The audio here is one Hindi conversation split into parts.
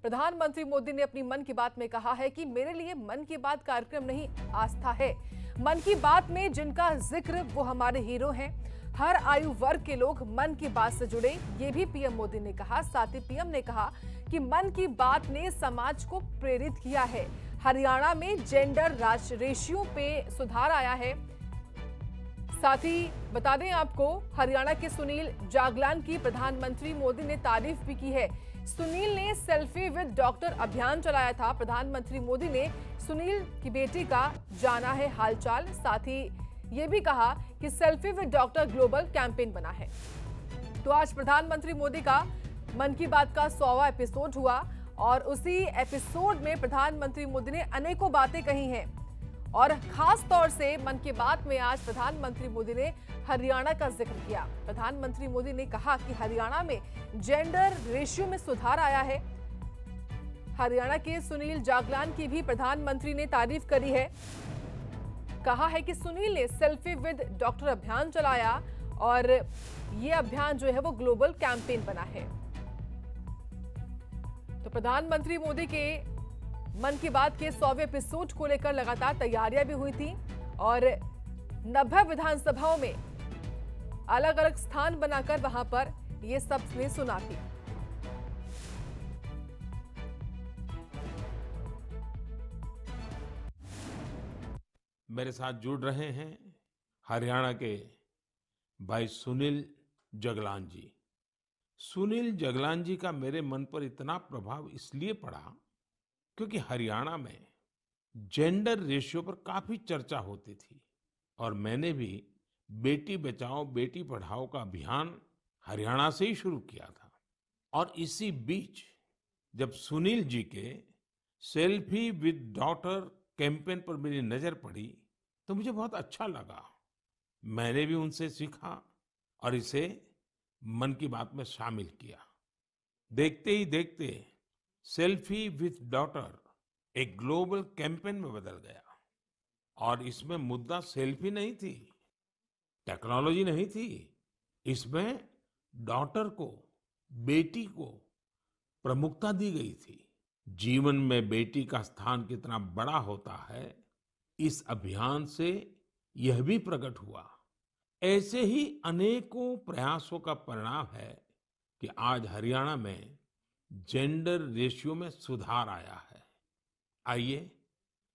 प्रधानमंत्री मोदी ने अपनी मन की बात में कहा है कि मेरे लिए मन की बात कार्यक्रम नहीं, आस्था है। मन की बात में जिनका जिक्र वो हमारे हीरो हैं। हर आयु वर्ग के लोग मन की बात से जुड़े, ये भी पीएम मोदी ने कहा। साथ ही पीएम ने कहा कि मन की बात ने समाज को प्रेरित किया है। हरियाणा में जेंडर रेशियो पे सुधार आया है। साथ ही बता दें आपको, हरियाणा के सुनील जागलान की प्रधानमंत्री मोदी ने तारीफ भी की है। सुनील ने सेल्फी विद डॉक्टर अभियान चलाया था। प्रधानमंत्री मोदी ने सुनील की बेटी का जाना है हालचाल। साथ ही ये भी कहा कि selfie with doctor global campaign बना है। तो आज प्रधानमंत्री मोदी का मन की बात का 100वां एपिसोड हुआ और उसी एपिसोड में प्रधानमंत्री मोदी ने अनेकों बातें कही हैं और खास तौर से मन की बात में आज प्रधानमंत्री मोदी ने हरियाणा का जिक्र किया। प्रधानमंत्री मोदी ने कहा कि हरियाणा में जेंडर रेशियो में सुधार आया है। हरियाणा के सुनील जागलान की भी प्रधानमंत्री ने तारीफ करी है। कहा है कि सुनील ने सेल्फी विद डॉक्टर अभियान चलाया और ये अभियान जो है वो ग्लोबल कैंपेन बना है। तो प्रधानमंत्री मोदी के मन की बात के 100वें एपिसोड को लेकर लगातार तैयारियां भी हुई थी और 90 विधानसभाओं में अलग अलग स्थान बनाकर वहां पर ये सबने सुना थी। मेरे साथ जुड़ रहे हैं हरियाणा के भाई सुनील जगलान जी। सुनील जगलान जी का मेरे मन पर इतना प्रभाव इसलिए पड़ा क्योंकि हरियाणा में जेंडर रेशियो पर काफी चर्चा होती थी और मैंने भी बेटी बचाओ बेटी पढ़ाओ का अभियान हरियाणा से ही शुरू किया था। और इसी बीच जब सुनील जी के सेल्फी विद डॉटर कैंपेन पर मेरी नजर पड़ी तो मुझे बहुत अच्छा लगा। मैंने भी उनसे सीखा और इसे मन की बात में शामिल किया। देखते ही देखते सेल्फी विथ डॉटर एक ग्लोबल कैंपेन में बदल गया और इसमें मुद्दा सेल्फी नहीं थी, टेक्नोलॉजी नहीं थी। इसमें डॉटर को, बेटी को प्रमुखता दी गई थी। जीवन में बेटी का स्थान कितना बड़ा होता है, इस अभियान से यह भी प्रकट हुआ। ऐसे ही अनेकों प्रयासों का परिणाम है कि आज हरियाणा में जेंडर रेशियो में सुधार आया है। आइए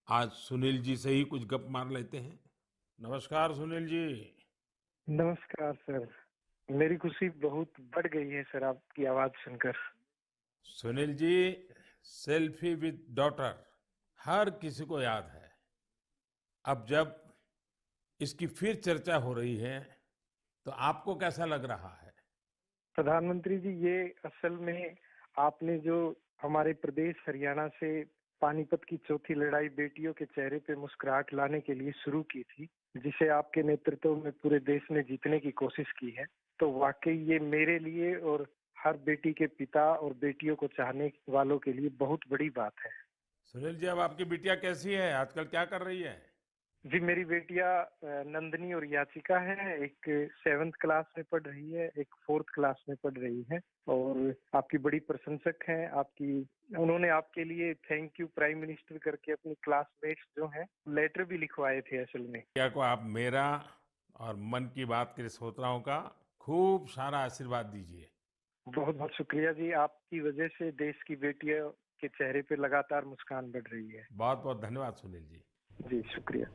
आज सुनील जी से ही कुछ गप मार लेते हैं। नमस्कार सुनील जी। नमस्कार सर। मेरी खुशी बहुत बढ़ गई है सर आपकी आवाज सुनकर। Sunil ji, selfie with daughter हर किसी को याद है। अब जब इसकी फिर चर्चा हो रही है तो आपको कैसा लग रहा है? प्रधानमंत्री जी, ये असल में आपने जो हमारे प्रदेश हरियाणा से पानीपत की चौथी लड़ाई बेटियों के चेहरे पे मुस्कुराहट लाने के लिए शुरू की थी, जिसे आपके नेतृत्व में पूरे देश ने जीतने की कोशिश की है, तो वाकई ये मेरे लिए और हर बेटी के पिता और बेटियों को चाहने वालों के लिए बहुत बड़ी बात है। सुनील जी, अब आपकी बिटिया कैसी है, आजकल क्या कर रही है? जी, मेरी बेटियां नंदनी और याचिका है। एक 7th क्लास में पढ़ रही है, एक 4th क्लास में पढ़ रही है और आपकी बड़ी प्रशंसक हैं। आपकी उन्होंने आपके लिए थैंक यू प्राइम मिनिस्टर करके अपनी क्लासमेट्स जो हैं लेटर भी लिखवाए थे असल में। बिटिया को आप मेरा और मन की बात के श्रोताओं का खूब सारा आशीर्वाद दीजिए। बहुत बहुत शुक्रिया जी। आपकी वजह से देश की बेटियों के चेहरे पे लगातार मुस्कान बढ़ रही है। बहुत बहुत धन्यवाद सुनील जी। जी शुक्रिया।